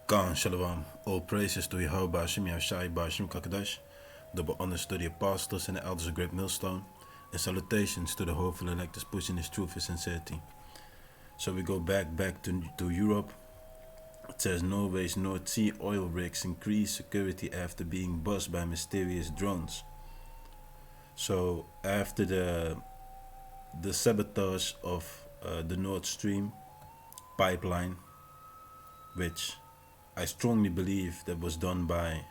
Khan Shalom. All praises to Yahawah, Yahawashi, Bashim Kakadash, double honors to the apostles and the elders of Greatmillstone, and salutations to the hopeful electors pushing his truth and sincerity. So we go back to Europe. It says Norway's North Sea oil rigs increase security after being buzzed by mysterious drones. So after the sabotage of the Nord Stream pipeline, which I strongly believe that was done by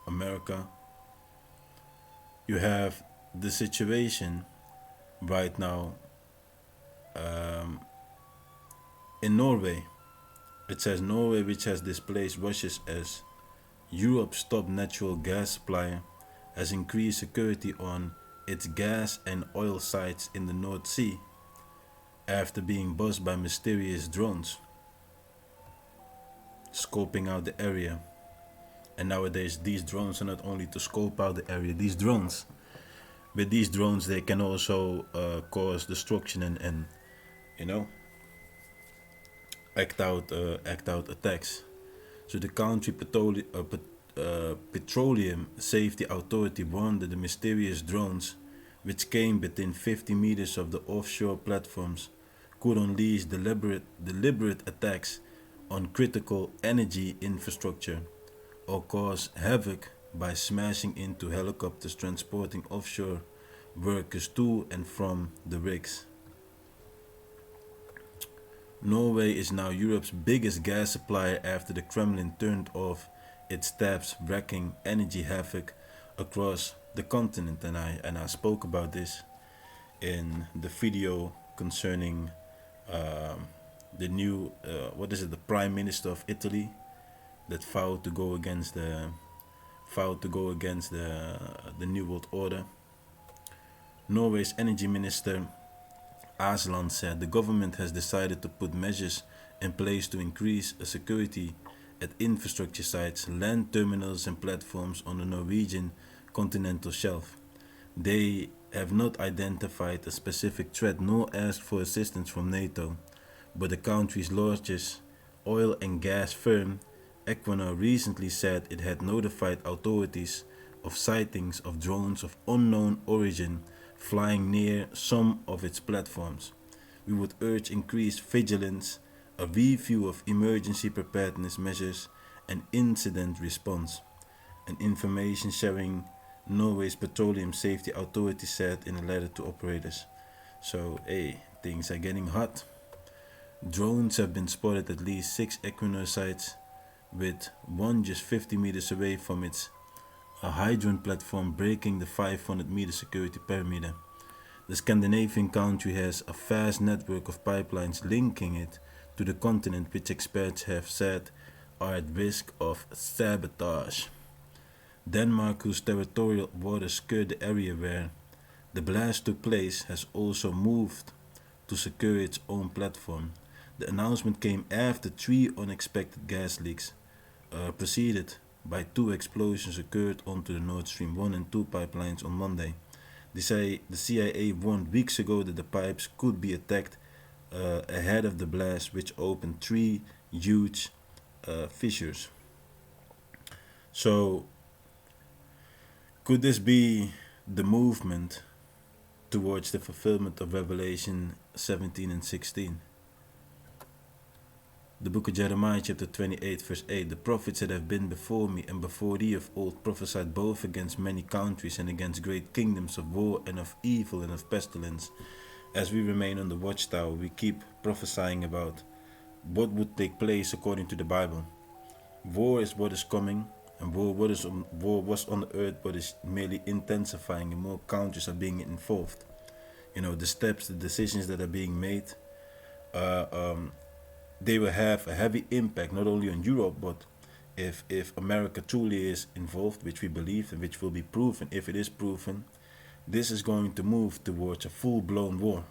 America, you have the situation right now in Norway. It says Norway, which has displaced Russia as Europe's top natural gas supplier, has increased security on its gas and oil sites in the North Sea after being buzzed by mysterious drones scoping out the area. And nowadays these drones are not only to scope out the area, with these drones they can also cause destruction and you know act out attacks. So the country petroleum safety authority warned that the mysterious drones, which came within 50 meters of the offshore platforms, could unleash deliberate attacks on critical energy infrastructure or cause havoc by smashing into helicopters transporting offshore workers to and from the rigs. Norway is now Europe's biggest gas supplier after the Kremlin turned off its taps, wreaking energy havoc across the continent. And I spoke about this in the video concerning the new the Prime Minister of Italy that vowed to go against the New World Order. Norway's Energy Minister Aslan said the government has decided to put measures in place to increase security at infrastructure sites, land terminals and platforms on the Norwegian continental shelf. They have not identified a specific threat nor asked for assistance from NATO, but the country's largest oil and gas firm, Equinor, recently said it had notified authorities of sightings of drones of unknown origin flying near some of its platforms. We would urge increased vigilance, a review of emergency preparedness measures and incident response, and information sharing, Norway's Petroleum Safety Authority said in a letter to operators. So, hey, things are getting hot. Drones have been spotted at least 6 Equinor sites, with one just 50 meters away from its hydrant platform, breaking the 500-meter security perimeter. The Scandinavian country has a vast network of pipelines linking it to the continent, which experts have said are at risk of sabotage. Denmark, whose territorial waters skirt the area where the blast took place, has also moved to secure its own platform. The announcement came after 3 unexpected gas leaks, preceded by 2 explosions occurred onto the Nord Stream 1 and 2 pipelines on Monday. The CIA warned weeks ago that the pipes could be attacked ahead of the blast, which opened 3 huge fissures. So, could this be the movement towards the fulfillment of Revelation 17 and 16? The book of Jeremiah chapter 28 verse 8, the prophets that have been before me and before thee of old prophesied both against many countries and against great kingdoms of war and of evil and of pestilence. As we remain on the watchtower, we keep prophesying about what would take place according to the Bible. War is what is coming, and war was on the earth but is merely intensifying, and more countries are being involved. The steps, the decisions that are being made, they will have a heavy impact not only on Europe, but if America truly is involved, which we believe and which will be proven, if it is proven, this is going to move towards a full-blown war,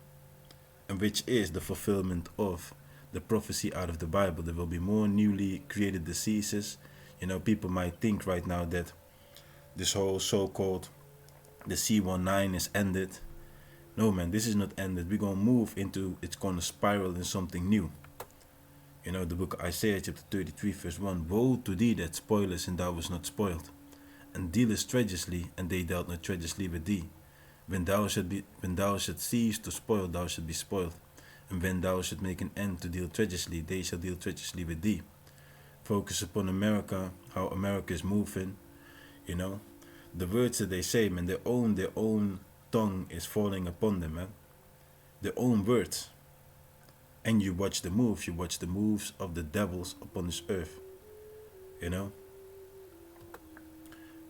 and which is the fulfillment of the prophecy out of the Bible. There will be more newly created diseases. People might think right now that this whole so-called the C19 is ended. No, man, this is not ended. We're going to move into, it's going to spiral in something new. You know, the book of Isaiah chapter 33 verse 1, woe to thee that spoilest, and thou wast not spoiled, and dealest treacherously, and they dealt not treacherously with thee. When thou shalt cease to spoil, thou shalt be spoiled, and when thou shalt make an end to deal treacherously, they shall deal treacherously with thee. Focus upon America, how America is moving, you know. The words that they say, man, their own tongue is falling upon them, man. Their own words. And you watch the moves of the devils upon this earth, you know.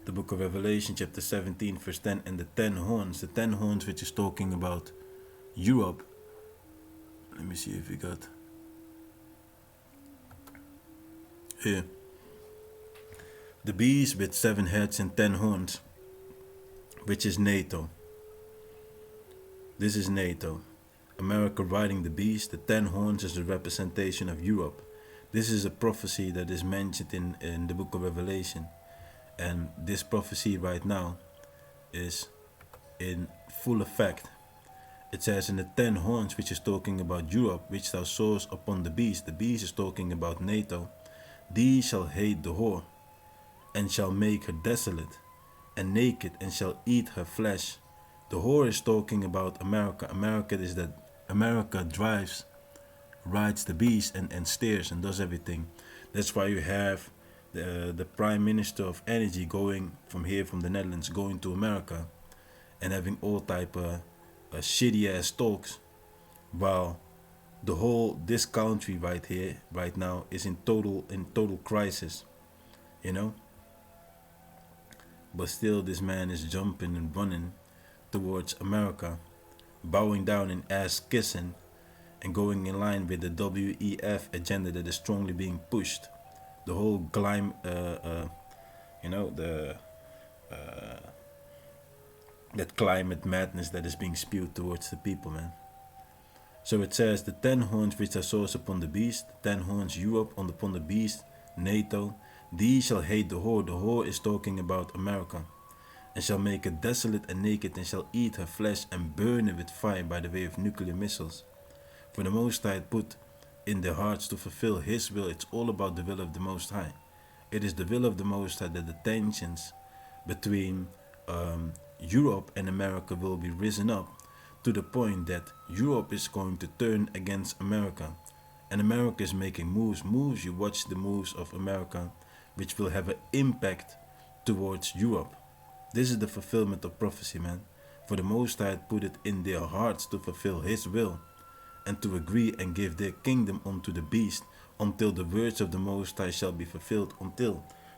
The book of Revelation chapter 17 verse 10, and the 10 horns which is talking about Europe. Let me see if we got here. The beast with 7 heads and 10 horns, which is NATO. This is NATO. America riding the beast. The 10 horns is the representation of Europe. This is a prophecy that is mentioned in the book of Revelation. And this prophecy right now is in full effect. It says in the 10 horns, which is talking about Europe, which thou sawest upon the beast. The beast is talking about NATO. These shall hate the whore, and shall make her desolate, and naked, and shall eat her flesh. The whore is talking about America. America rides the beast and steers and does everything. That's why you have the Prime Minister of Energy going from here, from the Netherlands, going to America and having all type of shitty ass talks, while this country right here, right now, is in total crisis, you know. But still, this man is jumping and running towards America, bowing down and ass kissing, and going in line with the WEF agenda that is strongly being pushed. The whole that climate madness that is being spewed towards the people, man. So it says, the 10 horns which I saw upon the beast, 10 horns Europe upon the beast, NATO, these shall hate the whore. The whore is talking about America. And shall make it desolate and naked, and shall eat her flesh and burn it with fire by the way of nuclear missiles. For the Most High put in their hearts to fulfill His will. It's all about the will of the Most High. It is the will of the Most High that the tensions between Europe and America will be risen up to the point that Europe is going to turn against America. And America is making moves. You watch the moves of America, which will have an impact towards Europe. This is the fulfillment of prophecy, man. For the Most High put it in their hearts to fulfill His will, and to agree and give their kingdom unto the beast, until the words of the Most High shall be fulfilled.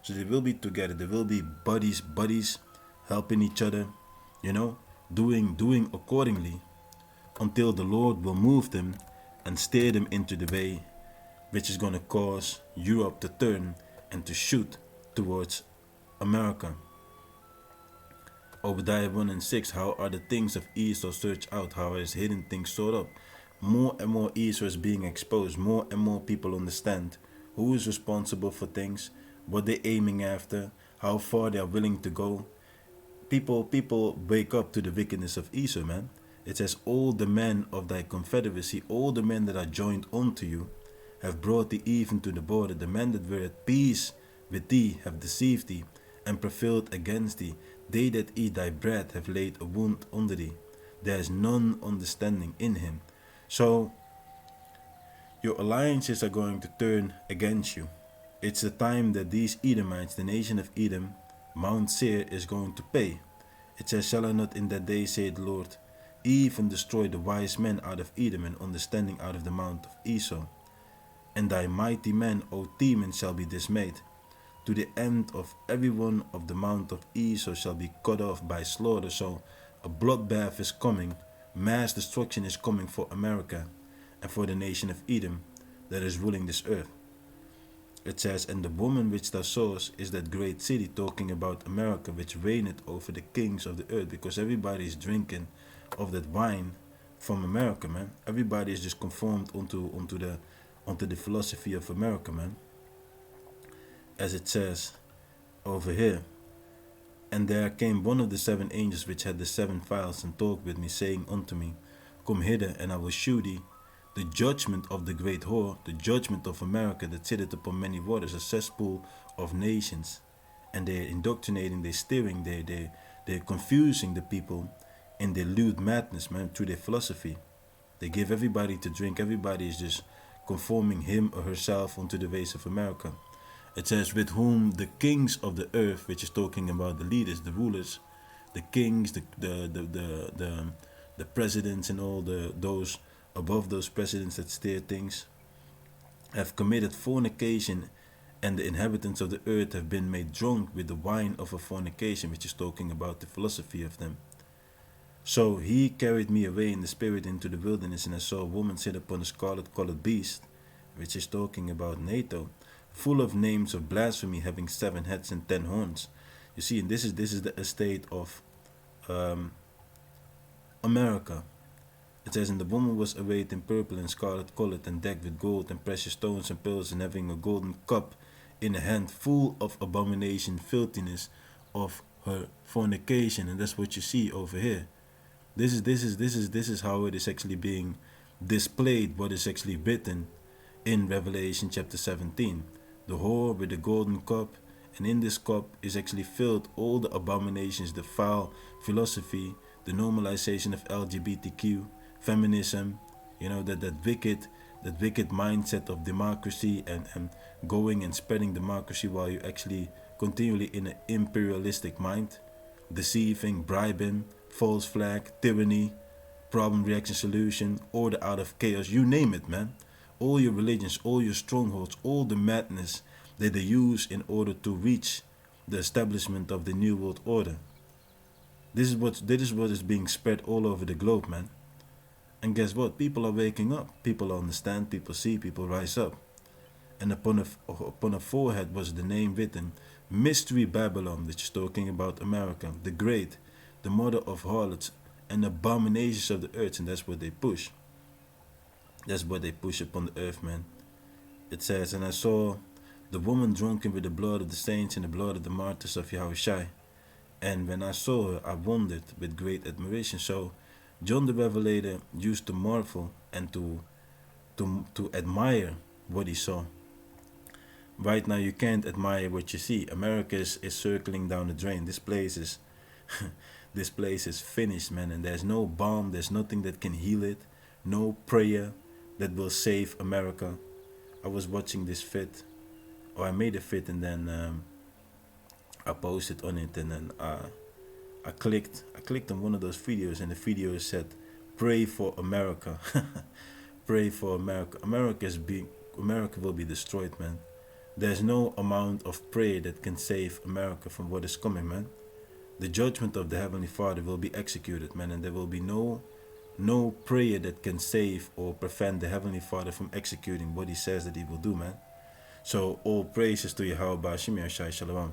So they will be together. They will be buddies, helping each other, you know, doing accordingly, until the Lord will move them and steer them into the way which is going to cause Europe to turn and to shoot towards America. Obadiah 1:6, how are the things of Esau searched out? How is hidden things stored up? More and more Esau is being exposed. More and more people understand who is responsible for things, what they're aiming after, how far they are willing to go. People wake up to the wickedness of Esau, man. It says, all the men of thy confederacy, all the men that are joined unto you, have brought thee even to the border. The men that were at peace with thee have deceived thee, and prevailed against thee. They that eat thy bread have laid a wound under thee. There is none understanding in him. So, your alliances are going to turn against you. It's the time that these Edomites, the nation of Edom, Mount Seir, is going to pay. It says, shall I not in that day, say the Lord, even destroy the wise men out of Edom, and understanding out of the mount of Esau? And thy mighty men, O Teman, shall be dismayed. To the end of every one of the mount of Esau shall be cut off by slaughter. So a bloodbath is coming. Mass destruction is coming for America and for the nation of Edom that is ruling this earth. It says, and the woman which thou sawest is that great city, talking about America, which reigneth over the kings of the earth, because everybody is drinking of that wine from America, man. Everybody is just conformed onto the philosophy of America, man. As it says over here, and there came one of the 7 angels which had the 7 vials, and talked with me, saying unto me, come hither, and I will shew thee The judgment of the great whore, the judgment of America that sitteth upon many waters, a cesspool of nations. And they're indoctrinating, they're steering, they're confusing the people in their lewd madness, man, through their philosophy. They give everybody to drink, everybody is just conforming him or herself unto the ways of America. It says, with whom the kings of the earth, which is talking about the leaders, the rulers, the kings, the presidents and all those above those presidents that steer things, have committed fornication, and the inhabitants of the earth have been made drunk with the wine of a fornication, which is talking about the philosophy of them. So he carried me away in the spirit into the wilderness, and I saw a woman sit upon a scarlet-colored beast, which is talking about NATO, full of names of blasphemy, having 7 heads and 10 horns. You see, and this is the estate of America. It says, and the woman was arrayed in purple and scarlet colored, and decked with gold and precious stones and pearls, and having a golden cup in a hand full of abomination, filthiness of her fornication. And that's what you see over here. This is how it is actually being displayed, what is actually written in Revelation chapter 17. The whore with the golden cup, and in this cup is actually filled all the abominations, the foul philosophy, the normalization of LGBTQ, feminism, you know, that wicked mindset of democracy and going and spreading democracy while you're actually continually in an imperialistic mind, deceiving, bribing, false flag, tyranny, problem, reaction, solution, order out of chaos, you name it, man. All your religions, all your strongholds, all the madness that they use in order to reach the establishment of the New World Order. This is what is being spread all over the globe, man. And guess what? People are waking up. People understand, people see, people rise up. And upon a forehead was the name written, Mystery Babylon, which is talking about America, the Great, the mother of harlots and abominations of the earth. And that's what they push. That's what they push upon the earth, man. It says, and I saw the woman drunken with the blood of the saints and the blood of the martyrs of Yahawashi. And when I saw her, I wondered with great admiration. So John the Revelator used to marvel and to admire what he saw. Right now you can't admire what you see. America is circling down the drain. This place is this place is finished, man, and there's no balm, there's nothing that can heal it, no prayer that will save America. I was watching this fit, or I made a fit, and then I posted on it, and then I clicked on one of those videos, and the video said, "Pray for America." Pray for America. America will be destroyed, man. There's no amount of prayer that can save America from what is coming, man. The judgment of the Heavenly Father will be executed, man, and there will be no prayer that can save or prevent the Heavenly Father from executing what He says that He will do, man. So all praises to Yahawah, Simeon, Shalom.